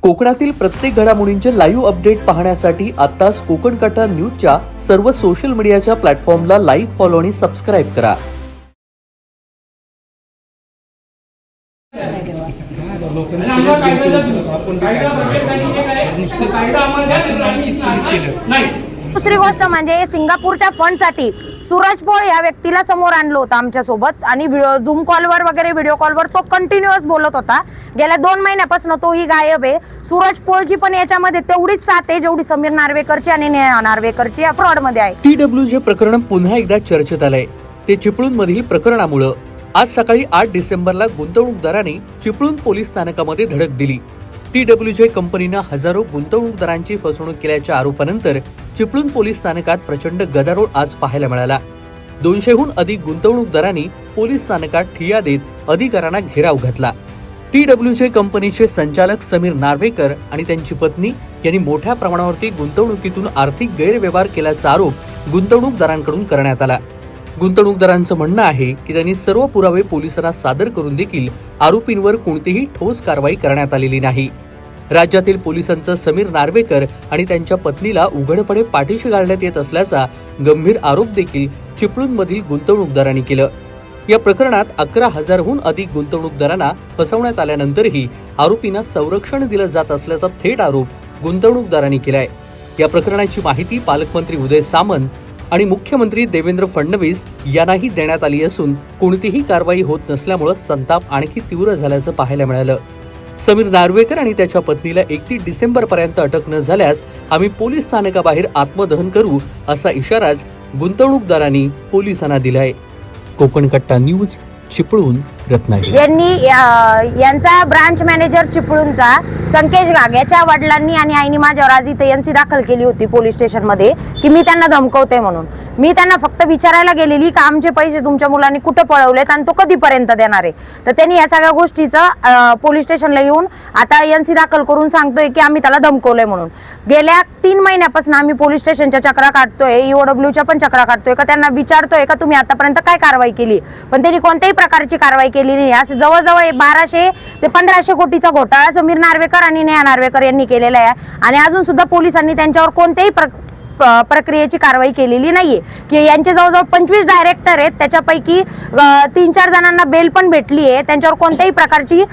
कोकणातील प्रत्येक घडामोडींचे लाईव्ह अपडेट पाहण्यासाठी आताच कोकण कटा न्यूजच्या सर्व सोशल मीडियाच्या प्लॅटफॉर्मला लाईक, फॉलो आणि सबस्क्राईब करा. दुसरी गोष्ट म्हणजे सिंगापूरच्या फंडसाठी सूरज पोळ या व्यक्तीला समोर आणलं होतं आमच्या सोबत आणि झूम कॉलवर वगैरे व्हिडिओ कॉलवर तो कंटिन्युअस बोलत होता. गेल्या 2 महिन्यापासून तोही गायब आहे. सूरज पोळची पण याच्यामध्ये तेवढीच साथ आहे जेवढी समीर नार्वेकरची आणि नेहा नार्वेकरची या फ्रॉड मध्ये आहे. TWJ प्रकरण पुन्हा एकदा चर्चेत आलंय. ते चिपळूण मधील प्रकरणामुळे आज सकाळी 8 डिसेंबरला गुंतवणूकदारांनी चिपळूण पोलीस स्थानकामध्ये धडक दिली. TWJ कंपनीनं हजारो गुंतवणूकदारांची फसवणूक केल्याच्या आरोपानंतर चिपळूण पोलीस स्थानकात प्रचंड गदारोळ आज पाहायला मिळाला. 200हून अधिक गुंतवणूकदारांनी पोलीस स्थानकात ठिय्या देत अधिकाऱ्यांना घेराव घातला. TWJ कंपनीचे संचालक समीर नार्वेकर आणि त्यांची पत्नी यांनी मोठ्या प्रमाणावरती गुंतवणुकीतून आर्थिक गैरव्यवहार केल्याचा आरोप गुंतवणूकदारांकडून करण्यात आला. गुंतवणूकदारांचं म्हणणं आहे की त्यांनी सर्व पुरावे पोलिसांना सादर करून देखील आरोपींवर कोणतीही ठोस कारवाई करण्यात आलेली नाही. राज्यातील पोलिसांचं समीर नार्वेकर आणि त्यांच्या पत्नीला उघडपणे पाठीशी घालण्यात येत असल्याचा गंभीर आरोप देखील चिपळूणमधील गुंतवणूकदारांनी केलं. या प्रकरणात 11,000हून अधिक गुंतवणूकदारांना फसवण्यात आल्यानंतरही आरोपींना संरक्षण दिलं जात असल्याचा थेट आरोप गुंतवणूकदारांनी केलाय. या प्रकरणाची माहिती पालकमंत्री उदय सामंत आणि मुख्यमंत्री देवेंद्र फडणवीस यांनाही देण्यात आली असून कोणतीही कारवाई होत नसल्यामुळे संताप आणखी तीव्र झाल्याचं पाहायला मिळालं. समीर नार्वेकर आणि त्याच्या पत्नीला 31 डिसेंबर पर्यंत अटक न झाल्यास आम्ही पोलीस स्थानकाबाहेर आत्मदहन करू असा इशाराच गुंतवणूकदारांनी पोलिसांना दिलाय. कोकण कट्टा न्यूज, चिपळूण, रत्नागिरी. यांचा ब्रांच मॅनेजर चिपळूणचा संकेश गाग याच्या वडिलांनी आणि आईने माझ्यावर आज इथे एनसी दाखल केली होती पोलीस स्टेशन मध्ये की मी त्यांना धमकवते म्हणून. मी त्यांना फक्त विचारायला गेलेली का आमचे पैसे तुमच्या मुलांनी कुठं पळवलेत आणि तो कधीपर्यंत देणार आहे. तर त्यांनी या सगळ्या गोष्टीचं पोलीस स्टेशनला येऊन आता एनसी दाखल करून सांगतोय की आम्ही त्याला धमकवलंय म्हणून. गेल्या 3 महिन्यापासून आम्ही पोलीस स्टेशनच्या चक्रा काढतोय, EOWच्या पण चक्रा काढतोय का त्यांना विचारतोय का तुम्ही आतापर्यंत काय कारवाई केली, पण त्यांनी कोणत्याही प्रकारची कारवाई केली नाही. असं जवळजवळ 1200 ते 1500 कोटीचा घोटाळा समीर नार्वेकर आणि नेहा नार्वेकर यांनी केलेला आहे आणि अजून सुद्धा पोलिसांनी त्यांच्यावर कोणत्याही प्रक्रियेची कारवाई केलेली नाहीये. की यांचे जवळजवळ 25 डायरेक्टर आहेत, त्याच्यापैकी 3-4 जणांना बेल पण भेटली आहे. त्यांच्यावर कोणत्याही प्रकारची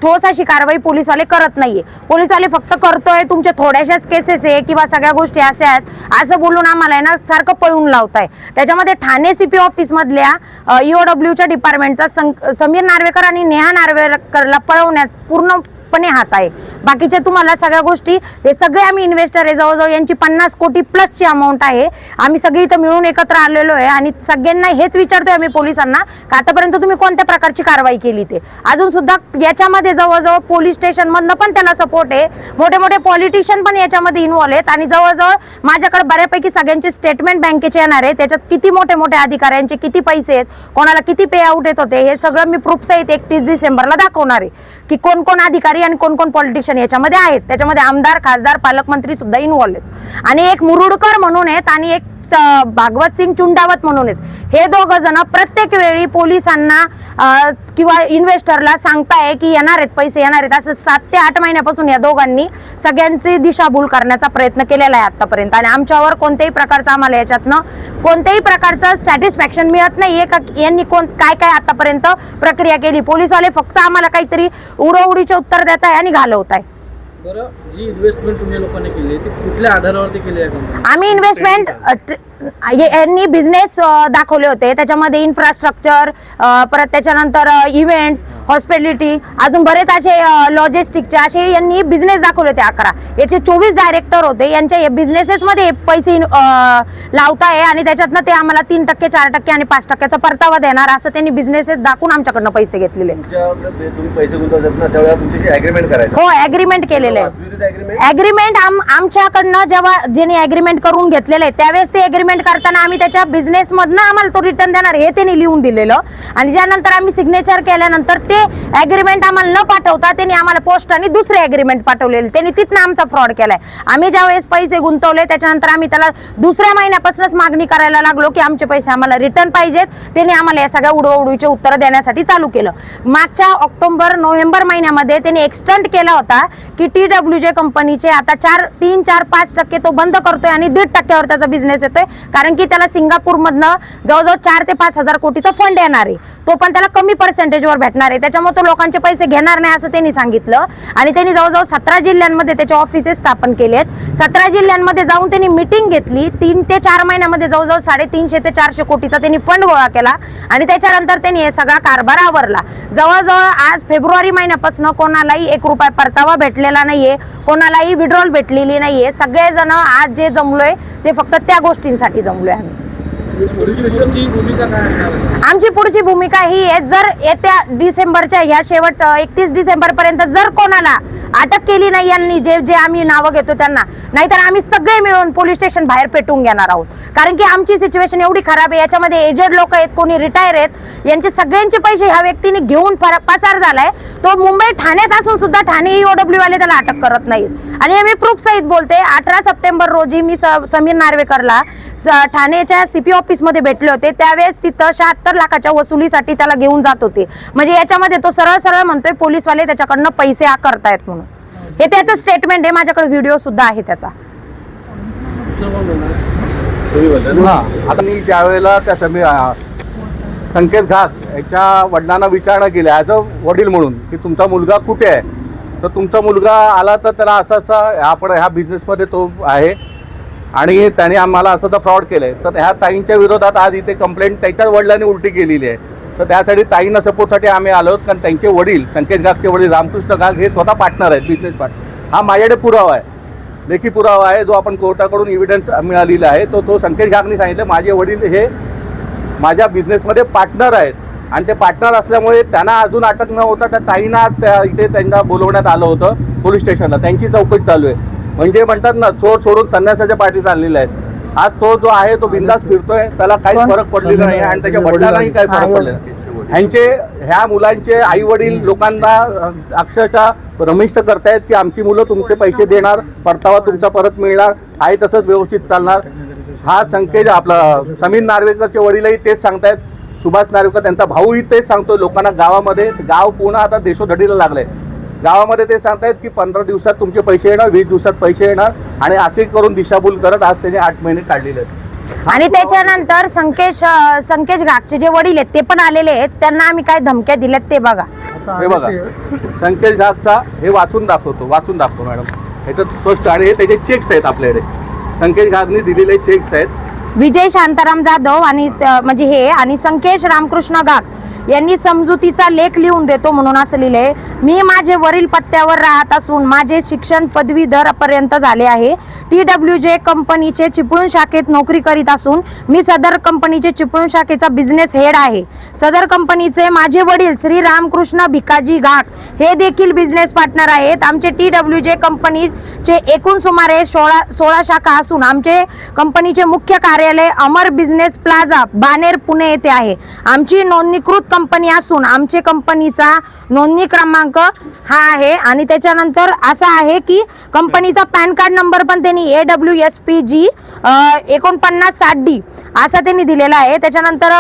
ठोस अशी कारवाई पोलीसवाले करत नाहीये. पोलीसवाले फक्त करतोय तुमच्या थोड्याशाच केसेस आहे किंवा सगळ्या गोष्टी अशा आहेत असं बोलून आम्हाला ना सारखं पळून लावताय. त्याच्यामध्ये ठाणे CP ऑफिस मधल्या EOWच्या डिपार्टमेंटचा समीर नार्वेकर आणि नेहा नार्वेकरला पळवण्यात पूर्णपणे हात आहे. बाकीच्या तुम्हाला सगळ्या गोष्टी हे सगळे आम्ही इन्व्हेस्टर आहे, जवळजवळ यांची 50 कोटी प्लसची अमाऊंट आहे. आम्ही सगळी इथं मिळून एकत्र आलेलो आहे आणि सगळ्यांना हेच विचारतोय आम्ही पोलिसांना का आतापर्यंत तुम्ही कोणत्या प्रकारची कारवाई केली. ते अजून सुद्धा याच्यामध्ये जवळजवळ पोलीस स्टेशन मधनं पण त्याला सपोर्ट आहे, मोठे मोठे पॉलिटिशियन पण याच्यामध्ये इन्व्हॉल्व आहेत आणि जवळजवळ माझ्याकडे बऱ्यापैकी सगळ्यांचे स्टेटमेंट बँकेचे येणार आहे. त्याच्यात किती मोठे मोठे अधिकाऱ्यांचे किती पैसे आहेत, कोणाला किती पे आउट येत होते, हे सगळं मी प्रूफ सहित 31 डिसेंबरला दाखवणार आहे की कोण कोण अधिकारी आणि कोण कोण पॉलिटिशियन याच्यामध्ये आहेत. त्याच्यामध्ये आमदार, खासदार, पालकमंत्री सुद्धा इन्व्हॉल्व आहेत आणि एक मुरुडकर म्हणून आहेत आणि एक भागवत सिंग चुंडावत म्हणून आहेत. हे 2 जण प्रत्येक वेळी पोलिसांना किंवा इन्व्हेस्टरला सांगताय की येणार आहेत पैसे येणार आहेत असं 7 ते 8 महिन्यापासून या दोघांनी सगळ्यांची दिशाभूल करण्याचा प्रयत्न केलेला आहे आतापर्यंत आणि आमच्यावर कोणत्याही प्रकारचं आम्हाला याच्यातनं कोणत्याही प्रकारचं सॅटिस्फॅक्शन मिळत नाहीये का यांनी काय काय आतापर्यंत प्रक्रिया केली. पोलीसवाले फक्त आम्हाला काहीतरी उडवडीचे उत्तर देत आहे आणि घालवत आहे. बरं, जी इन्व्हेस्टमेंट तुम्ही लोकांनी केली ती कुठल्या आधारावरती केली आहे? आम्ही इन्व्हेस्टमेंट यांनी बिझनेस दाखवले होते, त्याच्यामध्ये इन्फ्रास्ट्रक्चर, परत त्याच्यानंतर इव्हेंट्स, हॉस्पिटॅलिटी, अजून बरेच असे लॉजिस्टिकचे असे यांनी बिझनेस दाखवले होते 11. याचे 24 डायरेक्टर होते. यांच्या बिझनेसेस मध्ये पैसे लावताय आणि त्याच्यातनं ते आम्हाला 3%, 4% आणि 5%चा परतावा देणार असं त्यांनी बिझनेसेस दाखवून आमच्याकडनं पैसे घेतलेले. तुम्ही पैसे गुंतवतात ना त्यावेळेला तुमच्याशी ॲग्रीमेंट करायचं. हो, ॲग्रीमेंट केलेलं आहे. ऍग्रीमेंट आमच्याकडनं जेव्हा ज्यांनी ऍग्रीमेंट करून घेतलेलं आहे त्यावेळेस ते ऍग्रीमेंट करताना आम्ही त्याच्या बिझनेस मधनं आम्हाला तो रिटर्न देणार हे त्यांनी लिहून दिलेलं आणि ज्यानंतर आम्ही सिग्नेचर केल्यानंतर ते ऍग्रीमेंट आम्हाला न पाठवता त्यांनी आम्हाला पोस्टाने दुसरे ऍग्रीमेंट पाठवलेले त्यांनी तिथनं आमचा फ्रॉड केलाय. आम्ही ज्यावेळेस पैसे गुंतवले त्याच्यानंतर आम्ही त्याला दुसऱ्या महिन्यापासूनच मागणी करायला लागलो की आमचे पैसे आम्हाला रिटर्न पाहिजेत. त्यांनी आम्हाला या सगळ्या उडवाउडवीचे उत्तर देण्यासाठी चालू केलं. मागच्या ऑक्टोबर नोव्हेंबर महिन्यामध्ये त्यांनी एक्सटेंड केला होता की TWJ कंपनीचे आता 3-4-5% तो बंद करतोय आणि 1.5% त्याचा बिझनेस येतोय कारण की त्याला सिंगापूर मधनं जवळजवळ 4 ते 5 हजार कोटीचा फंड येणार आहे. तो पण त्याला कमी पर्सेंटेजवर भेटणार आहे त्याच्यामुळे तो लोकांचे पैसे घेणार नाही असं त्यांनी सांगितलं आणि त्यांनी जवळजवळ 17 जिल्ह्यांमध्ये त्याचे ऑफिसेस स्थापन केलेत. 17 जिल्ह्यांमध्ये जाऊन त्यांनी मीटिंग घेतली. 3 ते 4 महिन्यामध्ये जवळजवळ 350 ते 400 कोटीचा त्यांनी फंड गोळा केला आणि त्याच्यानंतर त्यांनी हे सगळा कारभार आवरला. जवळजवळ आज फेब्रुवारी महिन्यापासून कोणालाही 1 रुपया परतावा भेटलेला नाहीये, कोणालाही विड्रॉल भेटलेली नाहीये. सगळेजण आज जे जमलोय ते फक्त त्या गोष्टींसाठी जमलोय. आम्ही आमची पुढची भूमिका ही आहे जर येत्या डिसेंबरच्या ह्या शेवट 31 डिसेंबर पर्यंत जर कोणाला अटक केली नाही यांनी जे जे आम्ही नावं घेतो त्यांना, नाहीतर आम्ही सगळे मिळून पोलीस स्टेशन बाहेर पेटून घेणार आहोत. कारण की आमची सिच्युएशन एवढी खराब आहे. याच्यामध्ये एजेड लोक आहेत, कोणी रिटायर आहेत, यांचे सगळ्यांचे पैसे ह्या व्यक्तीने घेऊन पसार झालाय. तो मुंबई ठाण्यात असून सुद्धा ठाणे EOW वाले त्याला अटक करत नाहीत आणि मी प्रूफ सहित बोलते. 18 सप्टेंबर रोजी मी समीर नार्वेकरला ठाण्याच्या CP ऑफिस मध्ये भेटले होते. त्यावेळेस तिथं 76 लाखाच्या वसुलीसाठी त्याला घेऊन जात होते. म्हणजे याच्यामध्ये तो सरळ सरळ म्हणतोय पोलीसवाले त्याच्याकडनं पैसे आकारतायत म्हणून. हे त्याचं स्टेटमेंट आहे. माझ्याकडे व्हिडिओ सुद्धा आहे त्याचा. आता मी ज्या वेळेला त्या संकेत घाग याच्या वडिलांना विचारणा केली ॲज अ वडील म्हणून की तुमचा मुलगा कुठे आहे, तर तुमचा मुलगा आला तर त्याला असं आपण ह्या बिझनेसमध्ये तो आहे आणि त्याने आम्हाला असं तर फ्रॉड केलंय. तर ह्या ताईंच्या विरोधात आज इथे कंप्लेंट त्याच्याच वडिलांनी उलटी केलेली आहे. तर त्यासाठी ताईंना सपोर्टसाठी आम्ही आलो आहोत. कारण त्यांचे वडील संकेत घागचे वडील रामकृष्ण घाग हे स्वतः पार्टनर आहेत, बिझनेस पार्टनर. हा माझ्याकडे पुरावा आहे, लेखी पुरावा आहे जो आपण कोर्टाकडून एव्हिडन्स मिळालेला आहे. तो संकेत घागने सांगितलं माझे वडील हे माझ्या बिझनेसमध्ये पार्टनर आहेत आणि ते पार्टनर असल्यामुळे त्यांना अजून अटक न होता त्या ताईंना इथे त्यांना बोलवण्यात आलं होतं पोलीस स्टेशनला. त्यांची चौकशी चालू आहे. म्हणजे म्हणतात ना चोर सोडून संन्यासाच्या पाठी चाललेला आहे. आज तो जो आहे तो बिंदास फिरतोय, त्याला काही फरक पडलेला नाही आणि त्याच्या वडिलांनाही काही फरक पडलेला नाही. ह्या मुलांचे आई वडील लोकांना अक्षरशः रमिष्ट करतायत की आमची मुलं तुमचे पैसे देणार, परतावा तुमचा परत मिळणार आहे, तसंच व्यवस्थित चालणार. हा संकेत आपला समीर नार्वेकरचे वडीलही तेच सांगतायत. सुभाष नार्वेकर त्यांचा भाऊही तेच सांगतो लोकांना. गावामध्ये गाव पूर्ण आता देशोधडीला लागलंय. गावामध्ये ते सांगतायत की 15 दिवसात तुमचे पैसे येणार, 20 दिवसात पैसे येणार आणि असे करून दिशाभूल करत आज त्यांनी 8 महिने काढलेले आहेत. आणि त्याच्यानंतर संकेश घागचे जे वडील आहेत ते पण आलेले आहेत. त्यांना आम्ही काय धमक्या दिल्यात ते बघा. हे बघा संकेश घागचा हे वाचून दाखवतो मॅडम. ह्याच्यात स्पष्ट आणि हे त्याचे चेक्स आहेत आपल्याकडे. संकेश घागने दिलेले चेक्स आहेत. विजय शांताराम जाधव आणि म्हणजे हे आणि संकेश रामकृष्ण घाग यांनी समजुतीचा लेख लिहून देतो म्हणून असं लिहिलंय. मी माझे वरील पत्त्यावर राहत असून माझे शिक्षण पदवीधर पर्यंत झाले आहे. TWJ कंपनीचे चिपळूण शाखेत नोकरी करीत असून मी सदर कंपनीचे चिपळूण शाखेचा बिझनेस हेड आहे. सदर कंपनीचे माझे वडील श्री रामकृष्ण भिकाजी घाग हे देखील बिझनेस पार्टनर आहेत. आमचे TWJ कंपनीचे एकूण सुमारे 16 शाखा असून आमचे कंपनीचे मुख्य कार्यालय अमर बिझनेस प्लाझा बानेर पुणे येथे आहे. आमची नोंदणीकृत कंपनी असून आमचे कंपनीचा नोंदणी क्रमांक हा आहे आणि त्याच्यानंतर असा आहे की कंपनीचा पॅन कार्ड नंबर पण त्यांनी AWSPG 4960D असा त्यांनी दिलेला आहे. त्याच्यानंतर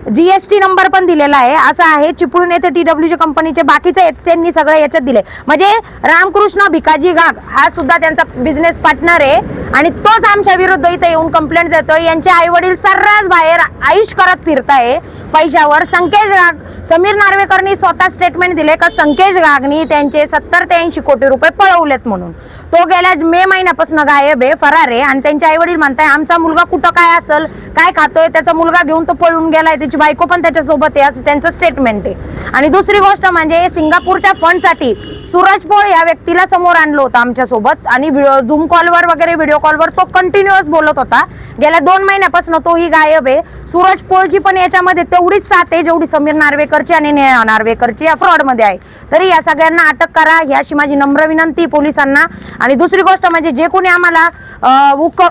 GST नंबर पण दिलेला आहे. असा आहे चिपळूण येथे TWJ कंपनीचे बाकीचे त्यांनी सगळं याच्यात दिले. म्हणजे रामकृष्ण भिकाजी घाग हा सुद्धा त्यांचा बिझनेस पार्टनर आहे आणि तोच आमच्या विरुद्ध इथे येऊन कंप्लेंट देतोय. यांचे आई वडील सर्रास बाहेर आयुष करत फिरताय पैशावर. संकेश घाग समीर नार्वेकरनी स्वतः स्टेटमेंट दिले का संकेश घागनी त्यांचे 70 ते 80 कोटी रुपये पळवलेत म्हणून. तो गेल्या मे महिन्यापासून गायब आहे, फरार आहे आणि त्यांचे आई वडील म्हणताय आमचा मुलगा कुठं काय असेल, काय खातोय, त्याचा मुलगा घेऊन तो पळून गेलाय, त्याची बायको पण त्याच्यासोबत आहे असं त्यांचं स्टेटमेंट आहे. आणि दुसरी गोष्ट म्हणजे सिंगापूरच्या फंडसाठी सूरज पोळ या व्यक्तीला समोर आणलं होतं आमच्या सोबत आणि झूम कॉलवर वगैरे व्हिडिओ कॉलवर तो कंटिन्युअस बोलत होता. गेल्या 2 महिन्यापासून तोही गायब आहे. सूरज पोळजी पण याच्यामध्ये तो तेवढीच साथ आहे जेवढी समीर नार्वेकरची आणि नेहा नार्वेकरची या फ्रॉडमध्ये आहे. तरी या सगळ्यांना अटक करा ही अशी माझी नम्र विनंती पोलिसांना. आणि दुसरी गोष्ट म्हणजे जे कोणी आम्हाला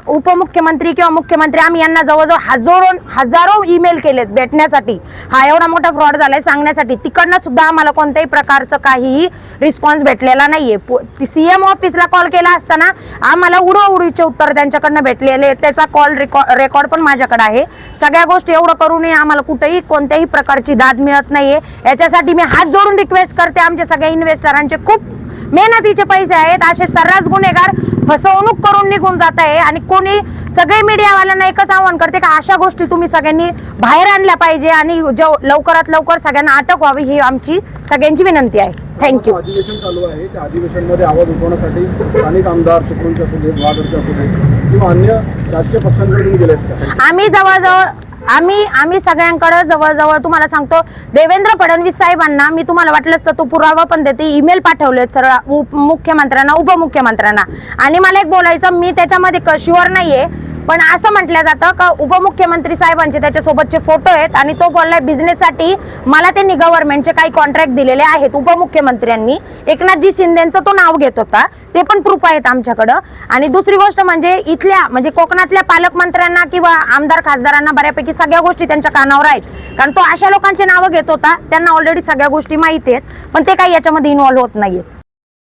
उपमुख्यमंत्री किंवा मुख्यमंत्री, आम्ही यांना जवळजवळ हजारो ईमेल केलेत भेटण्यासाठी, हा एवढा मोठा फ्रॉड झालाय सांगण्यासाठी. तिकडनं सुद्धा आम्हाला कोणत्याही प्रकारचं काहीही रिस्पॉन्स भेटलेला नाहीये. सीएम ऑफिसला कॉल केला असताना आम्हाला उडीचे उत्तर त्यांच्याकडनं भेटलेले, त्याचा कॉल रेकॉर्ड पण माझ्याकडे आहे. सगळ्या गोष्टी एवढं करूनही आम्हाला कुठेही कोणत्याही प्रकारची दाद मिळत नाहीये. याच्यासाठी मी हात जोडून रिक्वेस्ट करते, आमच्या सगळ्या इन्व्हेस्टरांचे खूप मेहनतीचे पैसे आहेत, असे सर्रास गुन्हेगार फसवणूक करून निघून जात आहे. आणि कोणी सगळे मीडियावाल्यांना एकच आवाहन करते की अशा गोष्टी तुम्ही सगळ्यांनी बाहेर आणल्या पाहिजे आणि लवकरात लवकर सगळ्यांना अटक व्हावी ही आमची सगळ्यांची विनंती आहे. थँक्यू. अधिवेशन चालू आहे, त्या अधिवेशनमध्ये आवाज उठवण्यासाठी स्थानिक आमदार चिपळूणचे असू दे, वाघरचे असू दे किंवा अन्य राजकीय पक्षांकडे तुम्ही गेलेत का? आम्ही सगळ्यांकडे जवळजवळ तुम्हाला सांगतो, देवेंद्र फडणवीस साहेबांना मी तुम्हाला वाटलंच तर तो पुरावा पण देते, ईमेल पाठवलेत सर्व मुख्यमंत्र्यांना, उपमुख्यमंत्र्यांना. आणि मला एक बोलायचं, मी त्याच्यामध्ये शुअर नाहीये, पण असं म्हटलं जातं का उपमुख्यमंत्री साहेबांचे त्याच्यासोबतचे फोटो आहेत आणि तो बोललाय बिझनेससाठी मला त्यांनी गव्हर्नमेंटचे काही कॉन्ट्रॅक्ट दिलेले आहेत उपमुख्यमंत्र्यांनी. एकनाथजी शिंदेचं तो नाव घेत होता, ते पण प्रूफ आहेत आमच्याकडं. आणि दुसरी गोष्ट म्हणजे इथल्या म्हणजे कोकणातल्या पालकमंत्र्यांना किंवा आमदार खासदारांना बऱ्यापैकी सगळ्या गोष्टी त्यांच्या कानावर आहेत, कारण तो अशा लोकांची नावं घेत होता, त्यांना ऑलरेडी सगळ्या गोष्टी माहिती आहेत, पण ते काही याच्यामध्ये इन्व्हॉल्व्ह होत नाहीयेत.